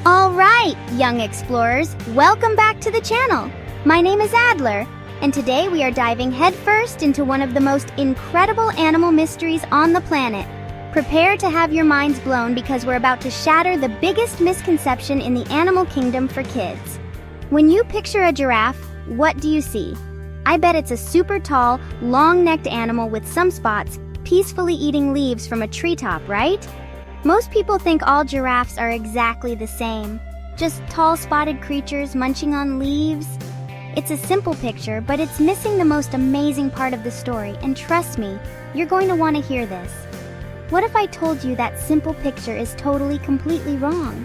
All right, young explorers, welcome back to the channel. My name is Adler, and today we are diving headfirst into one of the most incredible animal mysteries on the planet. Prepare to have your minds blown because we're about to shatter the biggest misconception in the animal kingdom for kids. When you picture a giraffe, what do you see? I bet it's a super tall, long-necked animal with some spots, peacefully eating leaves from a treetop, right? Most people think all giraffes are exactly the same, just tall spotted creatures munching on leaves. It's a simple picture, but it's missing the most amazing part of the story, and trust me, you're going to want to hear this. What if I told you that simple picture is totally, completely wrong?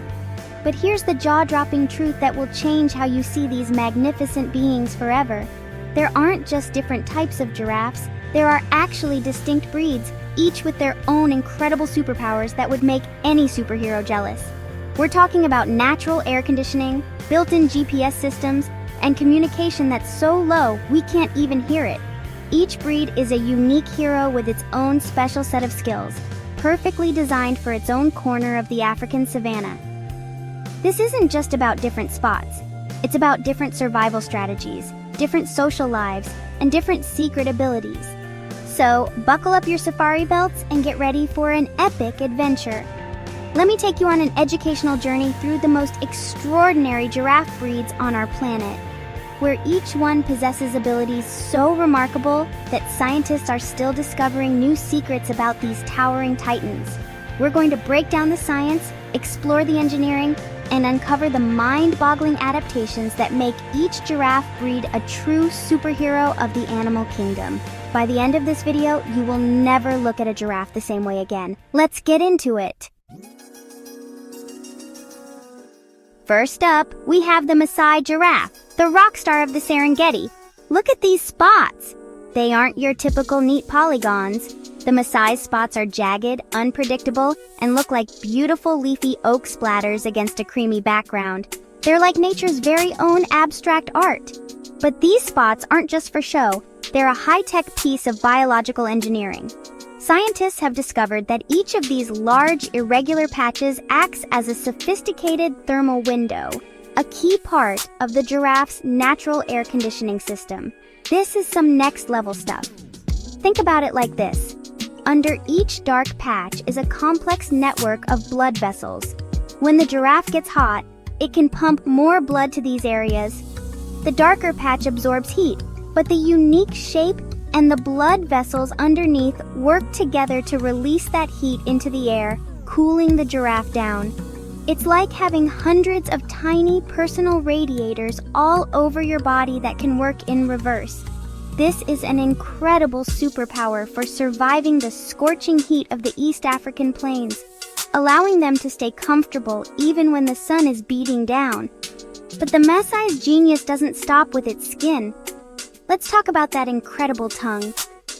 But here's the jaw-dropping truth that will change how you see these magnificent beings forever. There aren't just different types of giraffes, there are actually distinct breeds, each with their own incredible superpowers that would make any superhero jealous. We're talking about natural air conditioning, built-in GPS systems, and communication that's so low we can't even hear it. Each breed is a unique hero with its own special set of skills, perfectly designed for its own corner of the African savannah. This isn't just about different spots. It's about different survival strategies, different social lives, and different secret abilities. So, buckle up your safari belts and get ready for an epic adventure. Let me take you on an educational journey through the most extraordinary giraffe breeds on our planet, where each one possesses abilities so remarkable that scientists are still discovering new secrets about these towering titans. We're going to break down the science, explore the engineering, and uncover the mind-boggling adaptations that make each giraffe breed a true superhero of the animal kingdom. By the end of this video, you will never look at a giraffe the same way again. Let's get into it. First up, we have the Messai Giraffe, the rock star of the Serengeti. Look at these spots. They aren't your typical neat polygons. The Messai spots are jagged, unpredictable, and look like beautiful leafy oak splatters against a creamy background. They're like nature's very own abstract art. But these spots aren't just for show. They're a high-tech piece of biological engineering. Scientists have discovered that each of these large, irregular patches acts as a sophisticated thermal window, a key part of the giraffe's natural air conditioning system. This is some next-level stuff. Think about it like this. Under each dark patch is a complex network of blood vessels. When the giraffe gets hot, it can pump more blood to these areas. The darker patch absorbs heat, but the unique shape and the blood vessels underneath work together to release that heat into the air, cooling the giraffe down. It's like having hundreds of tiny personal radiators all over your body that can work in reverse. This is an incredible superpower for surviving the scorching heat of the East African plains, allowing them to stay comfortable even when the sun is beating down. But the Messai's genius doesn't stop with its skin. Let's talk about that incredible tongue.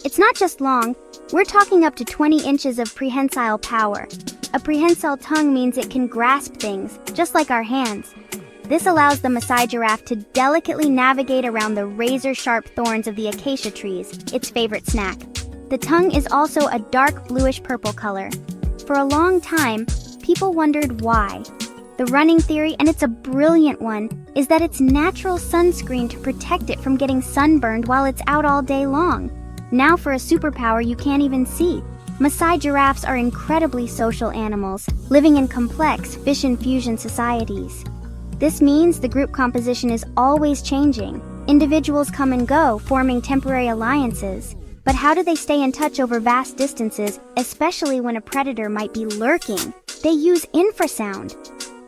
It's not just long, we're talking up to 20 inches of prehensile power. A prehensile tongue means it can grasp things, just like our hands. This allows the Messai giraffe to delicately navigate around the razor-sharp thorns of the acacia trees, its favorite snack. The tongue is also a dark bluish-purple color. For a long time, people wondered why. The running theory, and it's a brilliant one, is that it's natural sunscreen to protect it from getting sunburned while it's out all day long. Now for a superpower you can't even see. Messai giraffes are incredibly social animals, living in complex fission-fusion societies. This means the group composition is always changing. Individuals come and go, forming temporary alliances. But how do they stay in touch over vast distances, especially when a predator might be lurking? They use infrasound.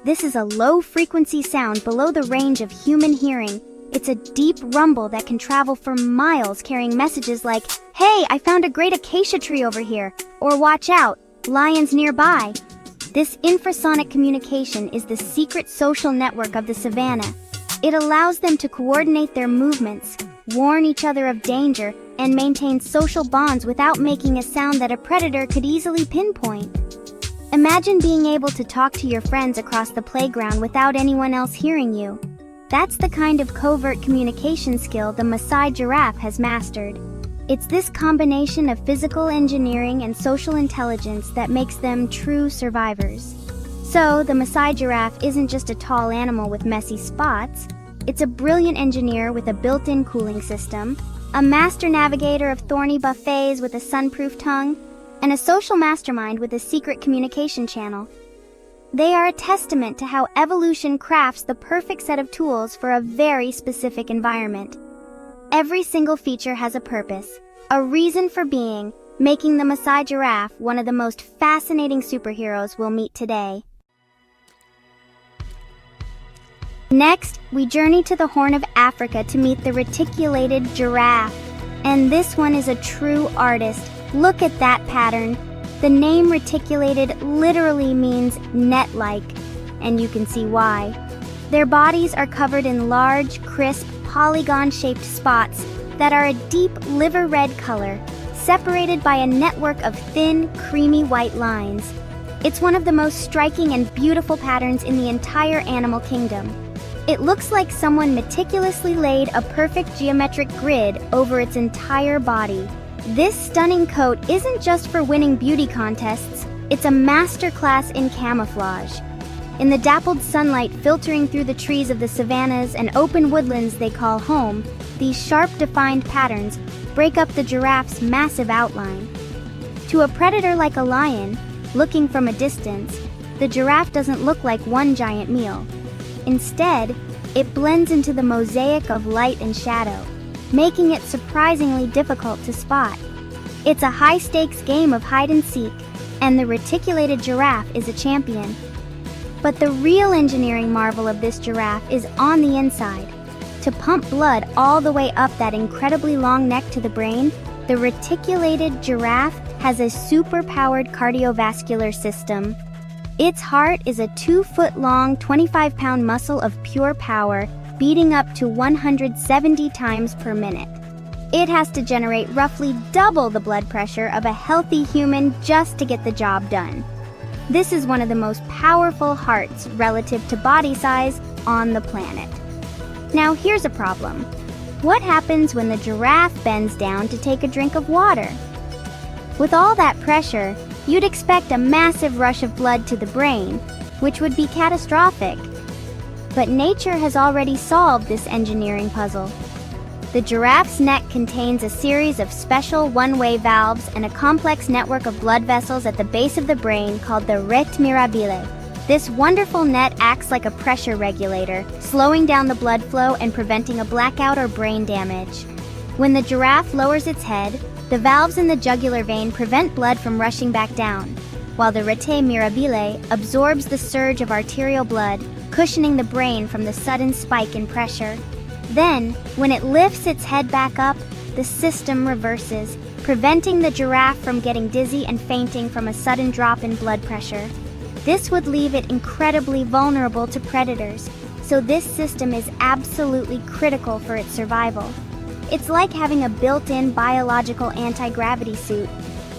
This is a low-frequency sound below the range of human hearing. It's a deep rumble that can travel for miles, carrying messages like, "Hey, I found a great acacia tree over here," or "Watch out, lions nearby." This infrasonic communication is the secret social network of the savannah. It allows them to coordinate their movements, warn each other of danger, and maintain social bonds without making a sound that a predator could easily pinpoint. Imagine being able to talk to your friends across the playground without anyone else hearing you. That's the kind of covert communication skill the Messai giraffe has mastered. It's this combination of physical engineering and social intelligence that makes them true survivors. So, the Messai Giraffe isn't just a tall animal with messy spots. It's a brilliant engineer with a built-in cooling system, a master navigator of thorny buffets with a sunproof tongue, and a social mastermind with a secret communication channel. They are a testament to how evolution crafts the perfect set of tools for a very specific environment. Every single feature has a purpose, a reason for being, making the Messai Giraffe one of the most fascinating superheroes we'll meet today. Next, we journey to the Horn of Africa to meet the reticulated giraffe. And this one is a true artist. Look at that pattern. The name reticulated literally means net-like, and you can see why. Their bodies are covered in large, crisp, polygon-shaped spots that are a deep liver red color, separated by a network of thin, creamy white lines. It's one of the most striking and beautiful patterns in the entire animal kingdom. It looks like someone meticulously laid a perfect geometric grid over its entire body. This stunning coat isn't just for winning beauty contests, it's a masterclass in camouflage. In the dappled sunlight filtering through the trees of the savannas and open woodlands they call home, these sharp defined patterns break up the giraffe's massive outline. To a predator like a lion, looking from a distance, the giraffe doesn't look like one giant meal. Instead, it blends into the mosaic of light and shadow, making it surprisingly difficult to spot. It's a high-stakes game of hide-and-seek, and the reticulated giraffe is a champion. But the real engineering marvel of this giraffe is on the inside. To pump blood all the way up that incredibly long neck to the brain, the reticulated giraffe has a super-powered cardiovascular system. Its heart is a 2-foot-long, 25-pound muscle of pure power, beating up to 170 times per minute. It has to generate roughly double the blood pressure of a healthy human just to get the job done. This is one of the most powerful hearts relative to body size on the planet. Now here's a problem. What happens when the giraffe bends down to take a drink of water? With all that pressure, you'd expect a massive rush of blood to the brain, which would be catastrophic. But nature has already solved this engineering puzzle. The giraffe's neck contains a series of special one-way valves and a complex network of blood vessels at the base of the brain called the rete mirabile. This wonderful net acts like a pressure regulator, slowing down the blood flow and preventing a blackout or brain damage. When the giraffe lowers its head, the valves in the jugular vein prevent blood from rushing back down, while the rete mirabile absorbs the surge of arterial blood, cushioning the brain from the sudden spike in pressure. Then, when it lifts its head back up, the system reverses, preventing the giraffe from getting dizzy and fainting from a sudden drop in blood pressure. This would leave it incredibly vulnerable to predators, so this system is absolutely critical for its survival. It's like having a built-in biological anti-gravity suit.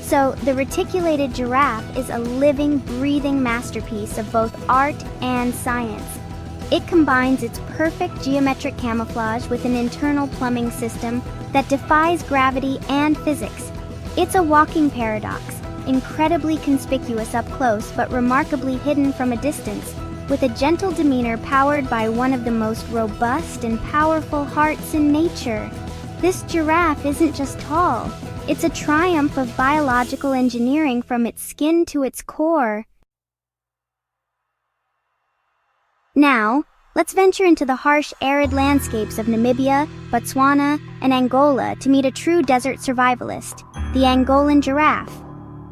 So, the reticulated giraffe is a living, breathing masterpiece of both art and science. It combines its perfect geometric camouflage with an internal plumbing system that defies gravity and physics. It's a walking paradox, incredibly conspicuous up close but remarkably hidden from a distance, with a gentle demeanor powered by one of the most robust and powerful hearts in nature. This giraffe isn't just tall, it's a triumph of biological engineering from its skin to its core. Now, let's venture into the harsh, arid landscapes of Namibia, Botswana, and Angola to meet a true desert survivalist, the Angolan giraffe.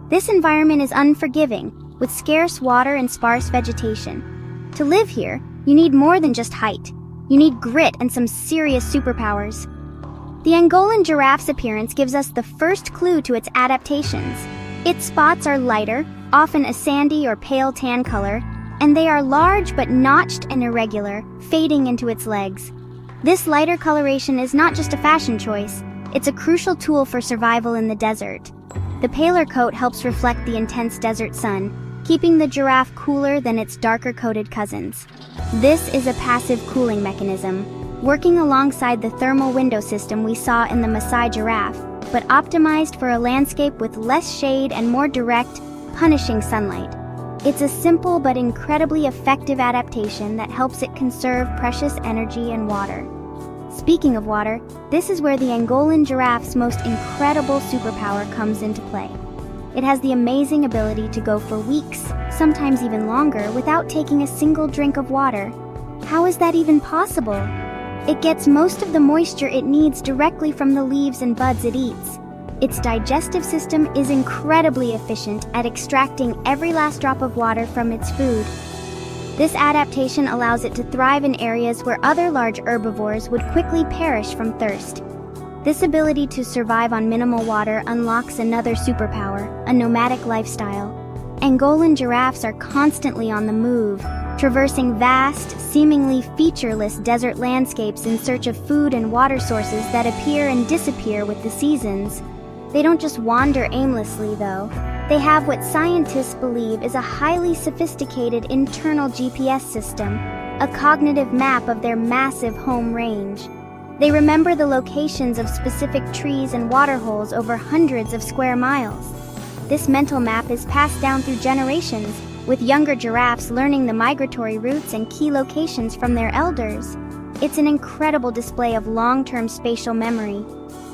This environment is unforgiving, with scarce water and sparse vegetation. To live here, you need more than just height. You need grit and some serious superpowers. The Angolan giraffe's appearance gives us the first clue to its adaptations. Its spots are lighter, often a sandy or pale tan color, and they are large but notched and irregular, fading into its legs. This lighter coloration is not just a fashion choice, it's a crucial tool for survival in the desert. The paler coat helps reflect the intense desert sun, keeping the giraffe cooler than its darker-coated cousins. This is a passive cooling mechanism, working alongside the thermal window system we saw in the Messai Giraffe, but optimized for a landscape with less shade and more direct, punishing sunlight. It's a simple but incredibly effective adaptation that helps it conserve precious energy and water. Speaking of water, this is where the Angolan giraffe's most incredible superpower comes into play. It has the amazing ability to go for weeks, sometimes even longer, without taking a single drink of water. How is that even possible? It gets most of the moisture it needs directly from the leaves and buds it eats. Its digestive system is incredibly efficient at extracting every last drop of water from its food. This adaptation allows it to thrive in areas where other large herbivores would quickly perish from thirst. This ability to survive on minimal water unlocks another superpower, a nomadic lifestyle. Angolan giraffes are constantly on the move, traversing vast, seemingly featureless desert landscapes in search of food and water sources that appear and disappear with the seasons. They don't just wander aimlessly, though. They have what scientists believe is a highly sophisticated internal GPS system, a cognitive map of their massive home range. They remember the locations of specific trees and waterholes over hundreds of square miles. This mental map is passed down through generations, with younger giraffes learning the migratory routes and key locations from their elders. It's an incredible display of long-term spatial memory.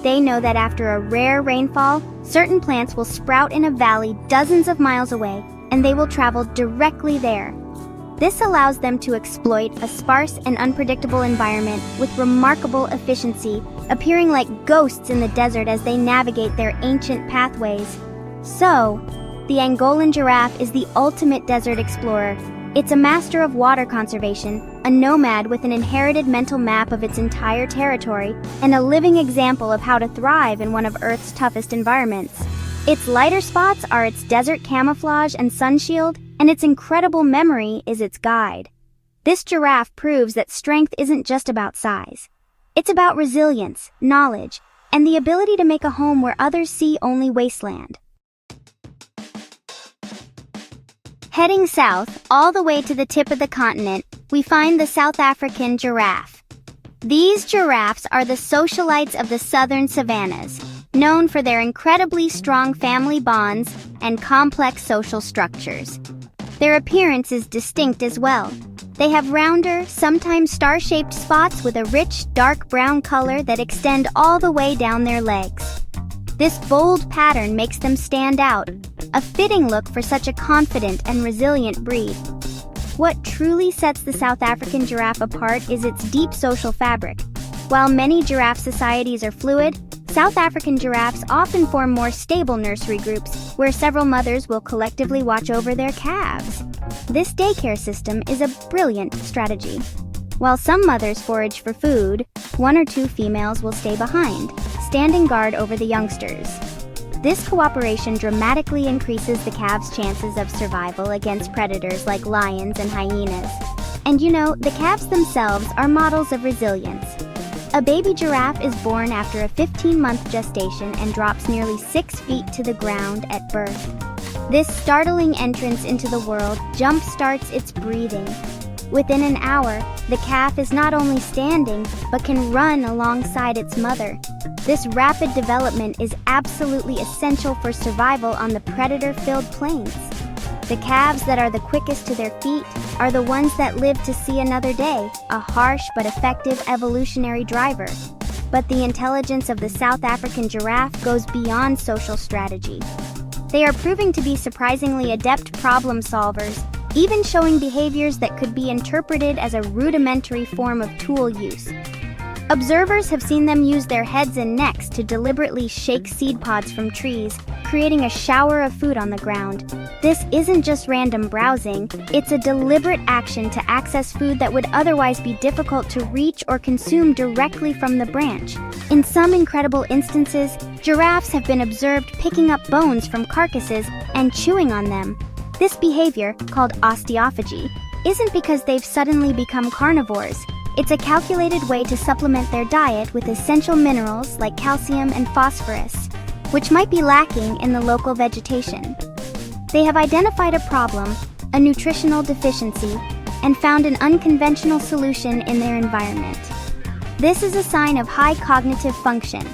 They know that after a rare rainfall, certain plants will sprout in a valley dozens of miles away, and they will travel directly there. This allows them to exploit a sparse and unpredictable environment with remarkable efficiency, appearing like ghosts in the desert as they navigate their ancient pathways. So, the Angolan giraffe is the ultimate desert explorer. It's a master of water conservation, a nomad with an inherited mental map of its entire territory, and a living example of how to thrive in one of Earth's toughest environments. Its lighter spots are its desert camouflage and sun shield, and its incredible memory is its guide. This giraffe proves that strength isn't just about size. It's about resilience, knowledge, and the ability to make a home where others see only wasteland. Heading south, all the way to the tip of the continent, we find the South African giraffe. These giraffes are the socialites of the southern savannas, known for their incredibly strong family bonds and complex social structures. Their appearance is distinct as well. They have rounder, sometimes star-shaped spots with a rich, dark brown color that extend all the way down their legs. This bold pattern makes them stand out, a fitting look for such a confident and resilient breed. What truly sets the South African giraffe apart is its deep social fabric. While many giraffe societies are fluid, South African giraffes often form more stable nursery groups where several mothers will collectively watch over their calves. This daycare system is a brilliant strategy. While some mothers forage for food, one or two females will stay behind, standing guard over the youngsters. This cooperation dramatically increases the calves' chances of survival against predators like lions and hyenas. And the calves themselves are models of resilience. A baby giraffe is born after a 15-month gestation and drops nearly 6 feet to the ground at birth. This startling entrance into the world jump-starts its breathing. Within an hour, the calf is not only standing, but can run alongside its mother. This rapid development is absolutely essential for survival on the predator-filled plains. The calves that are the quickest to their feet are the ones that live to see another day, a harsh but effective evolutionary driver. But the intelligence of the South African giraffe goes beyond social strategy. They are proving to be surprisingly adept problem solvers, even showing behaviors that could be interpreted as a rudimentary form of tool use. Observers have seen them use their heads and necks to deliberately shake seed pods from trees, creating a shower of food on the ground. This isn't just random browsing, it's a deliberate action to access food that would otherwise be difficult to reach or consume directly from the branch. In some incredible instances, giraffes have been observed picking up bones from carcasses and chewing on them. This behavior, called osteophagy, isn't because they've suddenly become carnivores. It's a calculated way to supplement their diet with essential minerals like calcium and phosphorus, which might be lacking in the local vegetation. They have identified a problem, a nutritional deficiency, and found an unconventional solution in their environment. This is a sign of high cognitive function.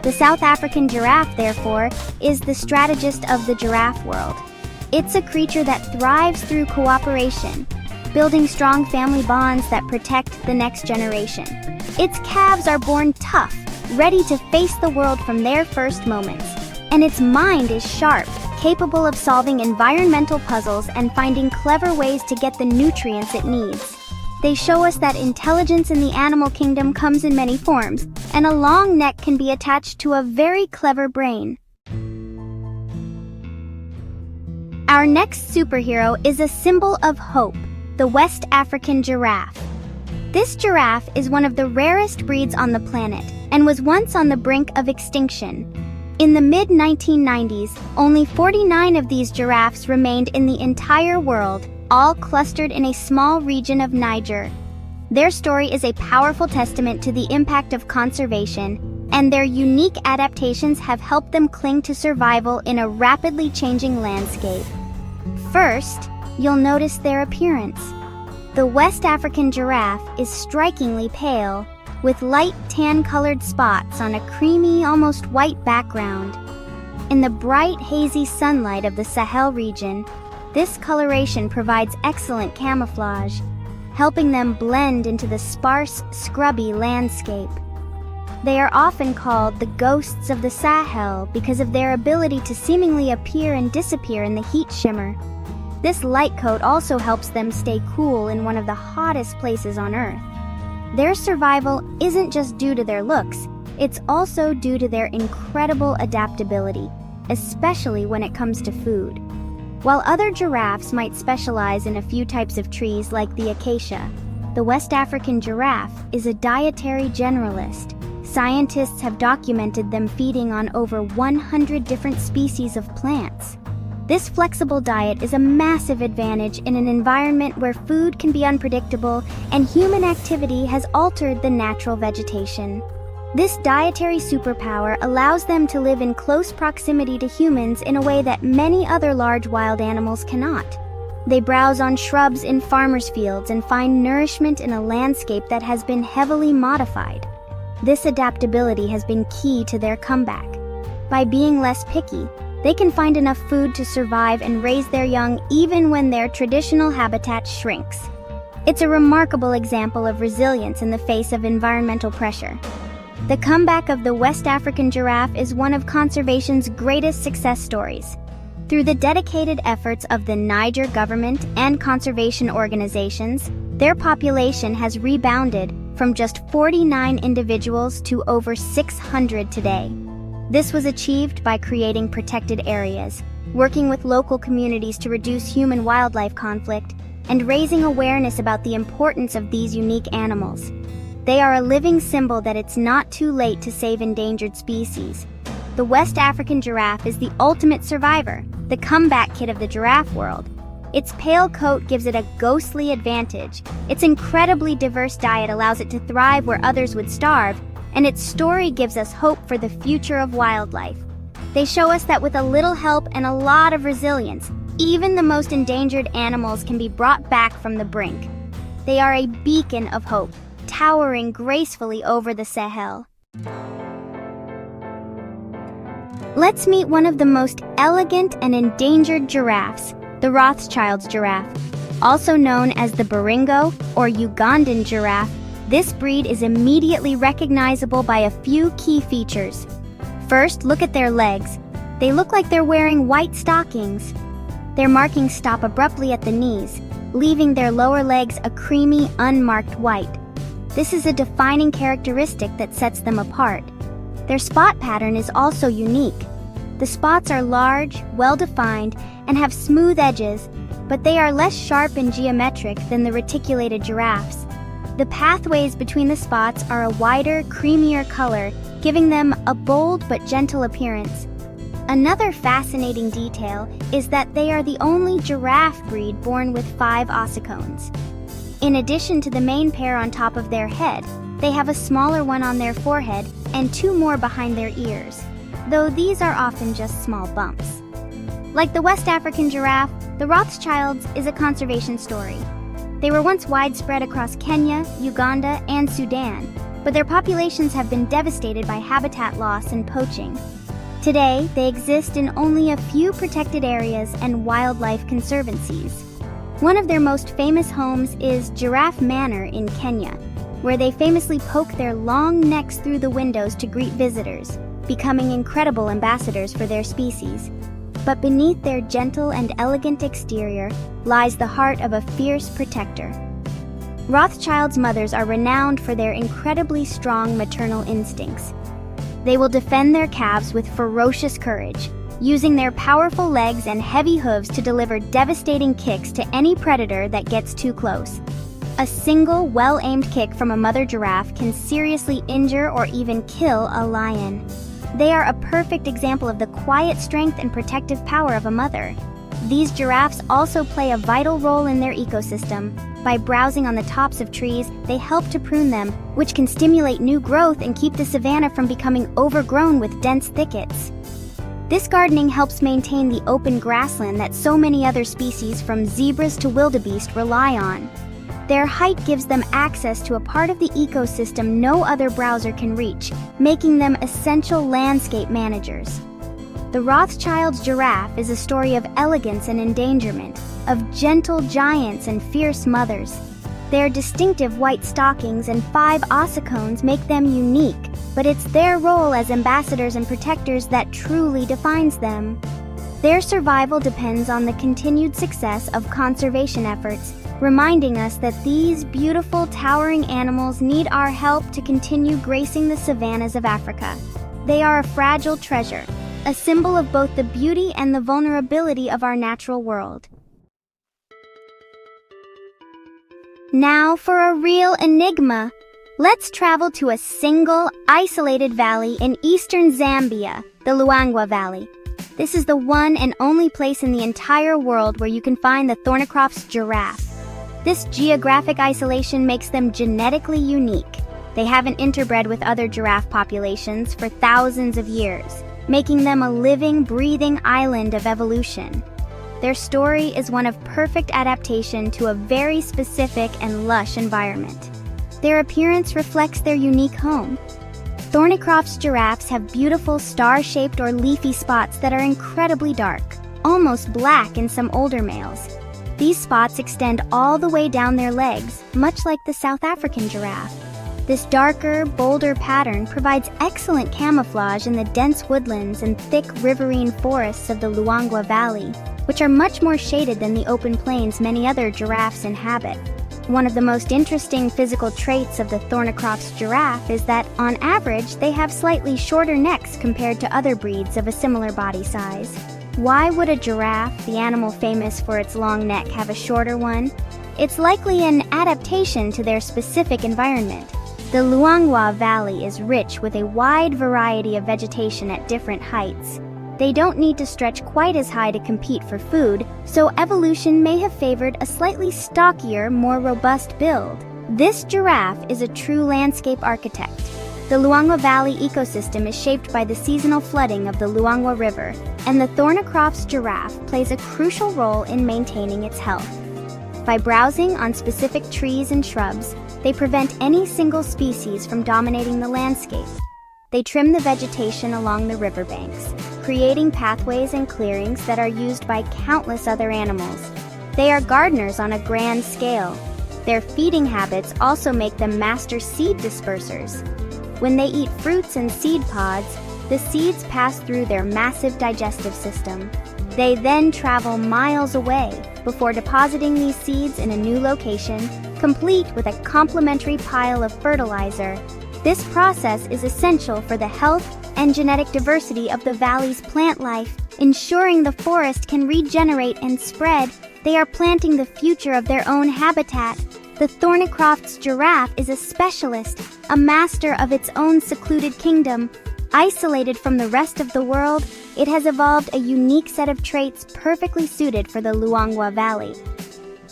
The South African giraffe, therefore, is the strategist of the giraffe world. It's a creature that thrives through cooperation, building strong family bonds that protect the next generation. Its calves are born tough, ready to face the world from their first moments. And its mind is sharp, capable of solving environmental puzzles and finding clever ways to get the nutrients it needs. They show us that intelligence in the animal kingdom comes in many forms, and a long neck can be attached to a very clever brain. Our next superhero is a symbol of hope, the West African giraffe. This giraffe is one of the rarest breeds on the planet and was once on the brink of extinction. In the mid-1990s, only 49 of these giraffes remained in the entire world, all clustered in a small region of Niger. Their story is a powerful testament to the impact of conservation, and their unique adaptations have helped them cling to survival in a rapidly changing landscape. First, you'll notice their appearance. The West African giraffe is strikingly pale, with light tan-colored spots on a creamy, almost white background. In the bright, hazy sunlight of the Sahel region, this coloration provides excellent camouflage, helping them blend into the sparse, scrubby landscape. They are often called the ghosts of the Sahel because of their ability to seemingly appear and disappear in the heat shimmer. This light coat also helps them stay cool in one of the hottest places on Earth. Their survival isn't just due to their looks, it's also due to their incredible adaptability, especially when it comes to food. While other giraffes might specialize in a few types of trees like the acacia, the West African giraffe is a dietary generalist. Scientists have documented them feeding on over 100 different species of plants. This flexible diet is a massive advantage in an environment where food can be unpredictable and human activity has altered the natural vegetation. This dietary superpower allows them to live in close proximity to humans in a way that many other large wild animals cannot. They browse on shrubs in farmers' fields and find nourishment in a landscape that has been heavily modified. This adaptability has been key to their comeback. By being less picky, they can find enough food to survive and raise their young even when their traditional habitat shrinks. It's a remarkable example of resilience in the face of environmental pressure. The comeback of the West African giraffe is one of conservation's greatest success stories. Through the dedicated efforts of the Niger government and conservation organizations, their population has rebounded from just 49 individuals to over 600 today. This was achieved by creating protected areas, working with local communities to reduce human-wildlife conflict, and raising awareness about the importance of these unique animals. They are a living symbol that it's not too late to save endangered species. The West African giraffe is the ultimate survivor, the comeback kid of the giraffe world. Its pale coat gives it a ghostly advantage. Its incredibly diverse diet allows it to thrive where others would starve, and its story gives us hope for the future of wildlife. They show us that with a little help and a lot of resilience, even the most endangered animals can be brought back from the brink. They are a beacon of hope, towering gracefully over the Sahel. Let's meet one of the most elegant and endangered giraffes, the Rothschild's giraffe. Also known as the Baringo or Ugandan giraffe, this breed is immediately recognizable by a few key features. First, look at their legs. They look like they're wearing white stockings. Their markings stop abruptly at the knees, leaving their lower legs a creamy, unmarked white. This is a defining characteristic that sets them apart. Their spot pattern is also unique. The spots are large, well-defined, and have smooth edges, but they are less sharp and geometric than the reticulated giraffes. The pathways between the spots are a wider, creamier color, giving them a bold but gentle appearance. Another fascinating detail is that they are the only giraffe breed born with 5 ossicones. In addition to the main pair on top of their head, they have a smaller one on their forehead and 2 more behind their ears, though these are often just small bumps. Like the West African giraffe, the Rothschilds is a conservation story. They were once widespread across Kenya, Uganda, and Sudan, but their populations have been devastated by habitat loss and poaching. Today, they exist in only a few protected areas and wildlife conservancies. One of their most famous homes is Giraffe Manor in Kenya, where they famously poke their long necks through the windows to greet visitors, becoming incredible ambassadors for their species. But beneath their gentle and elegant exterior lies the heart of a fierce protector. Rothschild's mothers are renowned for their incredibly strong maternal instincts. They will defend their calves with ferocious courage, using their powerful legs and heavy hooves to deliver devastating kicks to any predator that gets too close. A single, well-aimed kick from a mother giraffe can seriously injure or even kill a lion. They are a perfect example of the quiet strength and protective power of a mother. These giraffes also play a vital role in their ecosystem. By browsing on the tops of trees, they help to prune them, which can stimulate new growth and keep the savanna from becoming overgrown with dense thickets. This gardening helps maintain the open grassland that so many other species, from zebras to wildebeest, rely on. Their height gives them access to a part of the ecosystem no other browser can reach, making them essential landscape managers. The Rothschild's giraffe is a story of elegance and endangerment, of gentle giants and fierce mothers. Their distinctive white stockings and 5 ossicones make them unique, but it's their role as ambassadors and protectors that truly defines them. Their survival depends on the continued success of conservation efforts, reminding us that these beautiful, towering animals need our help to continue gracing the savannas of Africa. They are a fragile treasure, a symbol of both the beauty and the vulnerability of our natural world. Now for a real enigma. Let's travel to a single, isolated valley in eastern Zambia, the Luangwa Valley. This is the one and only place in the entire world where you can find the Thornycroft's giraffe. This geographic isolation makes them genetically unique. They haven't interbred with other giraffe populations for thousands of years, making them a living, breathing island of evolution. Their story is one of perfect adaptation to a very specific and lush environment. Their appearance reflects their unique home. Thornycroft's giraffes have beautiful star-shaped or leafy spots that are incredibly dark, almost black in some older males. These spots extend all the way down their legs, much like the South African giraffe. This darker, bolder pattern provides excellent camouflage in the dense woodlands and thick riverine forests of the Luangwa Valley, which are much more shaded than the open plains many other giraffes inhabit. One of the most interesting physical traits of the Thornycroft's giraffe is that, on average, they have slightly shorter necks compared to other breeds of a similar body size. Why would a giraffe, the animal famous for its long neck, have a shorter one? It's likely an adaptation to their specific environment. The Luangwa Valley is rich with a wide variety of vegetation at different heights. They don't need to stretch quite as high to compete for food, so evolution may have favored a slightly stockier, more robust build. This giraffe is a true landscape architect. The Luangwa Valley ecosystem is shaped by the seasonal flooding of the Luangwa River, and the Thornycroft's giraffe plays a crucial role in maintaining its health. By browsing on specific trees and shrubs, they prevent any single species from dominating the landscape. They trim the vegetation along the riverbanks, creating pathways and clearings that are used by countless other animals. They are gardeners on a grand scale. Their feeding habits also make them master seed dispersers. When they eat fruits and seed pods, the seeds pass through their massive digestive system. They then travel miles away before depositing these seeds in a new location, complete with a complementary pile of fertilizer. This process is essential for the health and genetic diversity of the valley's plant life, ensuring the forest can regenerate and spread. They are planting the future of their own habitat. The Thornycroft's giraffe is a specialist, a master of its own secluded kingdom. Isolated from the rest of the world, it has evolved a unique set of traits perfectly suited for the Luangwa Valley.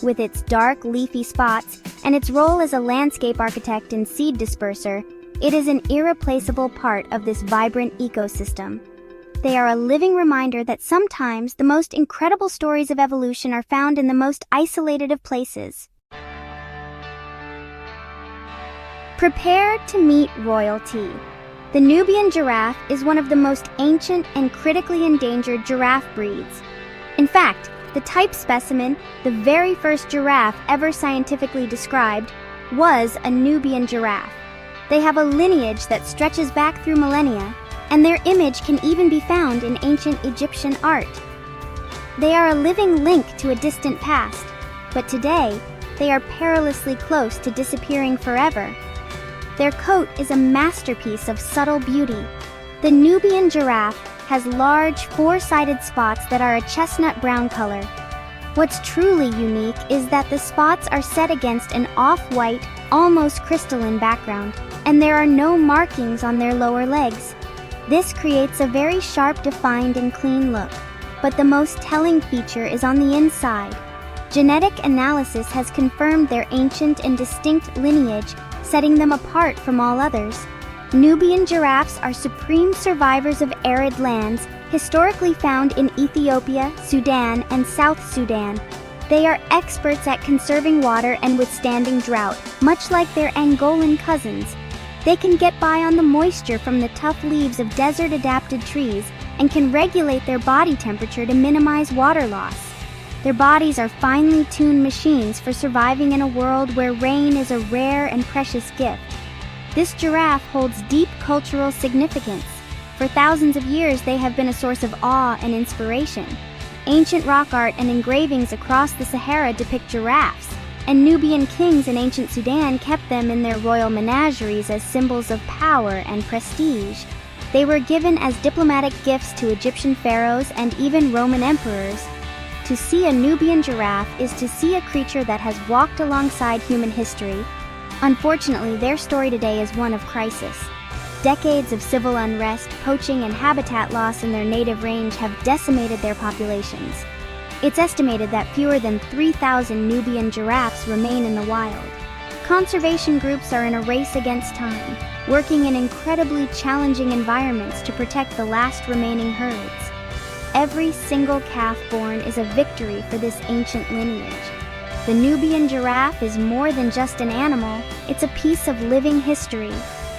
With its dark, leafy spots and its role as a landscape architect and seed disperser, it is an irreplaceable part of this vibrant ecosystem. They are a living reminder that sometimes the most incredible stories of evolution are found in the most isolated of places. Prepare to meet royalty. The Nubian giraffe is one of the most ancient and critically endangered giraffe breeds. In fact, the type specimen, the very first giraffe ever scientifically described, was a Nubian giraffe. They have a lineage that stretches back through millennia, and their image can even be found in ancient Egyptian art. They are a living link to a distant past, but today, they are perilously close to disappearing forever. Their coat is a masterpiece of subtle beauty. The Nubian giraffe has large, four-sided spots that are a chestnut brown color. What's truly unique is that the spots are set against an off-white, almost crystalline background, and there are no markings on their lower legs. This creates a very sharp, defined, and clean look. But the most telling feature is on the inside. Genetic analysis has confirmed their ancient and distinct lineage, setting them apart from all others. Nubian giraffes are supreme survivors of arid lands, historically found in Ethiopia, Sudan, and South Sudan. They are experts at conserving water and withstanding drought, much like their Angolan cousins. They can get by on the moisture from the tough leaves of desert-adapted trees and can regulate their body temperature to minimize water loss. Their bodies are finely tuned machines for surviving in a world where rain is a rare and precious gift. This giraffe holds deep cultural significance. For thousands of years, they have been a source of awe and inspiration. Ancient rock art and engravings across the Sahara depict giraffes, and Nubian kings in ancient Sudan kept them in their royal menageries as symbols of power and prestige. They were given as diplomatic gifts to Egyptian pharaohs and even Roman emperors. To see a Nubian giraffe is to see a creature that has walked alongside human history. Unfortunately, their story today is one of crisis. Decades of civil unrest, poaching, and habitat loss in their native range have decimated their populations. It's estimated that fewer than 3,000 Nubian giraffes remain in the wild. Conservation groups are in a race against time, working in incredibly challenging environments to protect the last remaining herds. Every single calf born is a victory for this ancient lineage. The Nubian giraffe is more than just an animal, it's a piece of living history.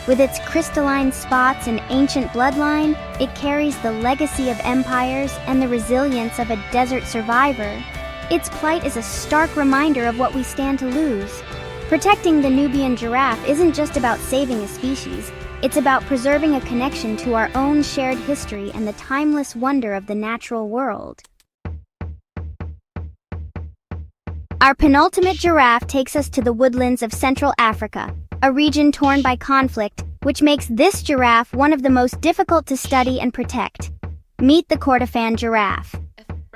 With its crystalline spots and ancient bloodline, it carries the legacy of empires and the resilience of a desert survivor. Its plight is a stark reminder of what we stand to lose. Protecting the Nubian giraffe isn't just about saving a species, it's about preserving a connection to our own shared history and the timeless wonder of the natural world. Our penultimate giraffe takes us to the woodlands of Central Africa, a region torn by conflict, which makes this giraffe one of the most difficult to study and protect. Meet the Kordofan giraffe.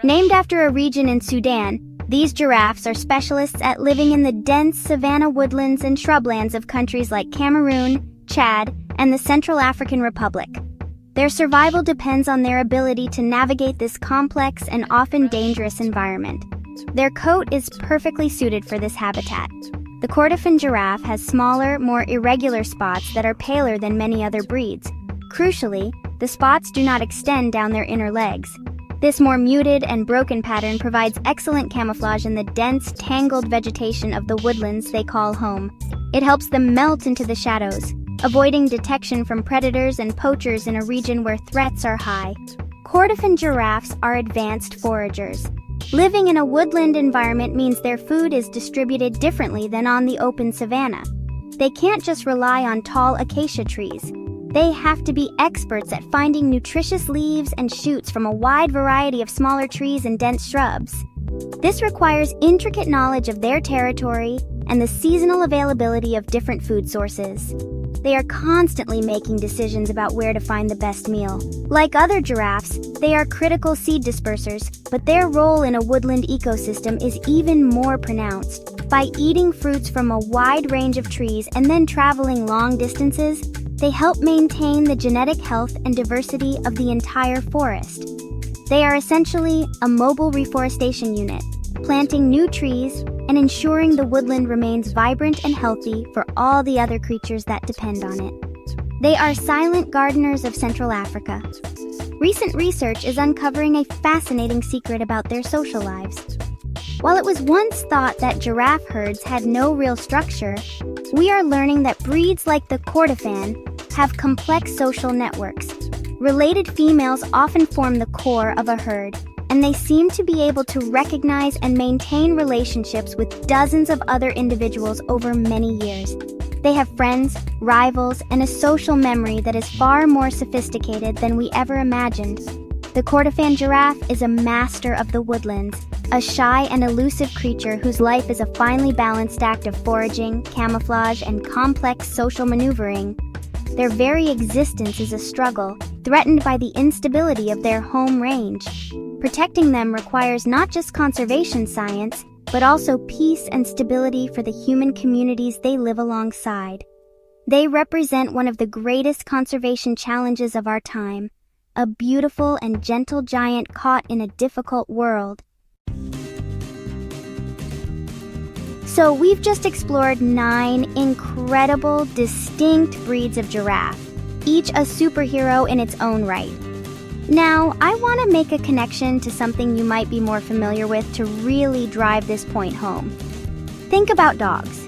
Named after a region in Sudan, these giraffes are specialists at living in the dense savanna woodlands and shrublands of countries like Cameroon, Chad, and the Central African Republic. Their survival depends on their ability to navigate this complex and often dangerous environment. Their coat is perfectly suited for this habitat. The Kordofan giraffe has smaller, more irregular spots that are paler than many other breeds. Crucially, the spots do not extend down their inner legs. This more muted and broken pattern provides excellent camouflage in the dense, tangled vegetation of the woodlands they call home. It helps them melt into the shadows, avoiding detection from predators and poachers in a region where threats are high. Kordofan giraffes are advanced foragers. Living in a woodland environment means their food is distributed differently than on the open savanna. They can't just rely on tall acacia trees. They have to be experts at finding nutritious leaves and shoots from a wide variety of smaller trees and dense shrubs. This requires intricate knowledge of their territory and the seasonal availability of different food sources. They are constantly making decisions about where to find the best meal. Like other giraffes, they are critical seed dispersers, but their role in a woodland ecosystem is even more pronounced. By eating fruits from a wide range of trees and then traveling long distances, they help maintain the genetic health and diversity of the entire forest. They are essentially a mobile reforestation unit, planting new trees and ensuring the woodland remains vibrant and healthy for all the other creatures that depend on it. They are silent gardeners of Central Africa. Recent research is uncovering a fascinating secret about their social lives. While it was once thought that giraffe herds had no real structure, we are learning that breeds like the Kordofan have complex social networks. Related females often form the core of a herd, and they seem to be able to recognize and maintain relationships with dozens of other individuals over many years. They have friends, rivals, and a social memory that is far more sophisticated than we ever imagined. The Kordofan giraffe is a master of the woodlands, a shy and elusive creature whose life is a finely balanced act of foraging, camouflage, and complex social maneuvering. Their very existence is a struggle, threatened by the instability of their home range. Protecting them requires not just conservation science, but also peace and stability for the human communities they live alongside. They represent one of the greatest conservation challenges of our time, a beautiful and gentle giant caught in a difficult world. So we've just explored 9 incredible, distinct breeds of giraffe, each a superhero in its own right. Now, I want to make a connection to something you might be more familiar with to really drive this point home. Think about dogs.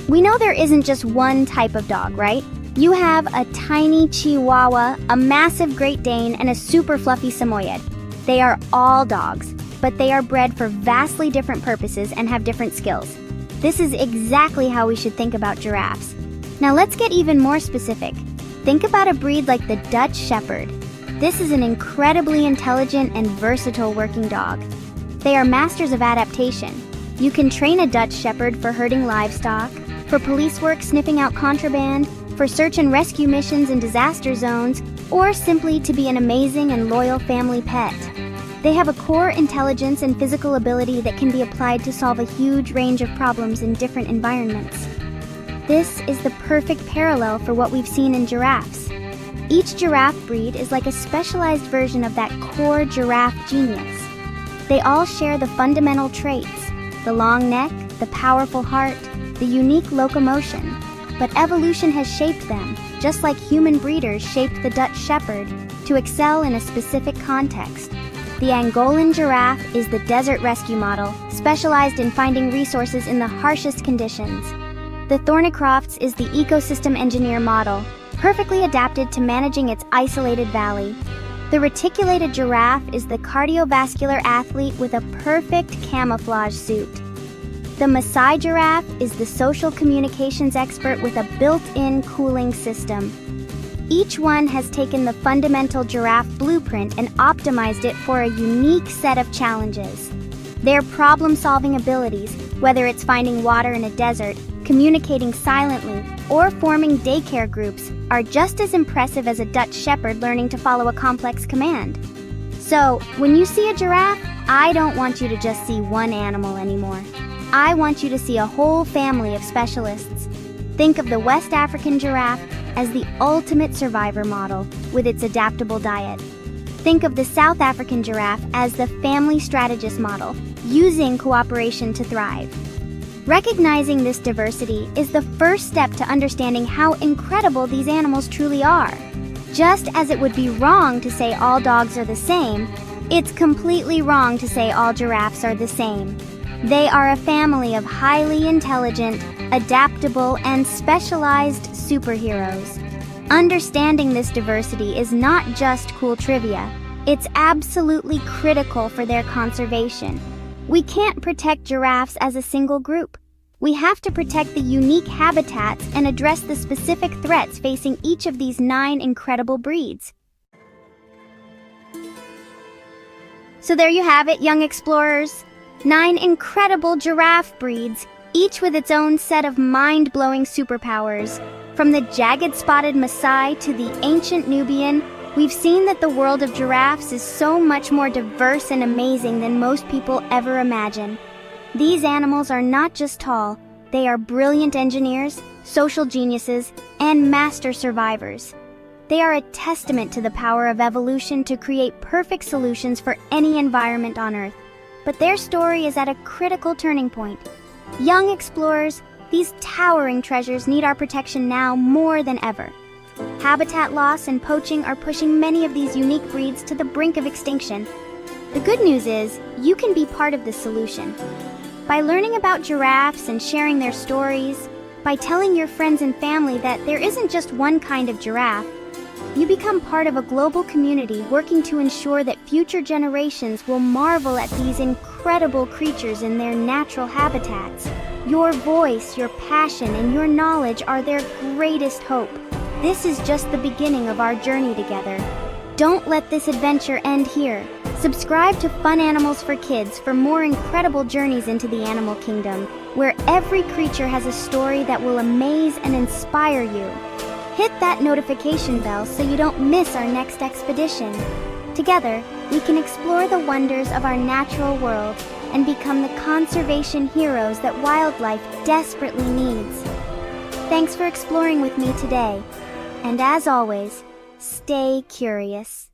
We know there isn't just one type of dog, right? You have a tiny Chihuahua, a massive Great Dane, and a super fluffy Samoyed. They are all dogs, but they are bred for vastly different purposes and have different skills. This is exactly how we should think about giraffes. Now let's get even more specific. Think about a breed like the Dutch Shepherd. This is an incredibly intelligent and versatile working dog. They are masters of adaptation. You can train a Dutch Shepherd for herding livestock, for police work sniffing out contraband, for search and rescue missions in disaster zones, or simply to be an amazing and loyal family pet. They have a core intelligence and physical ability that can be applied to solve a huge range of problems in different environments. This is the perfect parallel for what we've seen in giraffes. Each giraffe breed is like a specialized version of that core giraffe genius. They all share the fundamental traits: the long neck, the powerful heart, the unique locomotion. But evolution has shaped them, just like human breeders shaped the Dutch Shepherd, to excel in a specific context. The Angolan giraffe is the desert rescue model, specialized in finding resources in the harshest conditions. The Thornycroft's is the ecosystem engineer model, perfectly adapted to managing its isolated valley. The reticulated giraffe is the cardiovascular athlete with a perfect camouflage suit. The Messai Giraffe is the social communications expert with a built-in cooling system. Each one has taken the fundamental giraffe blueprint and optimized it for a unique set of challenges. Their problem-solving abilities, whether it's finding water in a desert, communicating silently, or forming daycare groups, are just as impressive as a Dutch Shepherd learning to follow a complex command. So, when you see a giraffe, I don't want you to just see one animal anymore. I want you to see a whole family of specialists. Think of the West African giraffe as the ultimate survivor model with its adaptable diet. Think of the South African giraffe as the family strategist model, using cooperation to thrive. Recognizing this diversity is the first step to understanding how incredible these animals truly are. Just as it would be wrong to say all dogs are the same, it's completely wrong to say all giraffes are the same. They are a family of highly intelligent, adaptable, and specialized superheroes. Understanding this diversity is not just cool trivia, it's absolutely critical for their conservation. We can't protect giraffes as a single group. We have to protect the unique habitats and address the specific threats facing each of these 9 incredible breeds. So there you have it, young explorers. 9 incredible giraffe breeds, each with its own set of mind-blowing superpowers. From the jagged-spotted Maasai to the ancient Nubian, we've seen that the world of giraffes is so much more diverse and amazing than most people ever imagine. These animals are not just tall, they are brilliant engineers, social geniuses, and master survivors. They are a testament to the power of evolution to create perfect solutions for any environment on Earth. But their story is at a critical turning point. Young explorers, these towering treasures need our protection now more than ever. Habitat loss and poaching are pushing many of these unique breeds to the brink of extinction. The good news is, you can be part of the solution. By learning about giraffes and sharing their stories, By telling your friends and family that there isn't just one kind of giraffe, you become part of a global community working to ensure that future generations will marvel at these incredible creatures in their natural habitats. Your voice, your passion, and your knowledge are their greatest hope. This is just the beginning of our journey together. Don't let this adventure end here. Subscribe to Fun Animals for Kids for more incredible journeys into the animal kingdom, where every creature has a story that will amaze and inspire you. Hit that notification bell so you don't miss our next expedition. Together, we can explore the wonders of our natural world and become the conservation heroes that wildlife desperately needs. Thanks for exploring with me today. And as always, stay curious.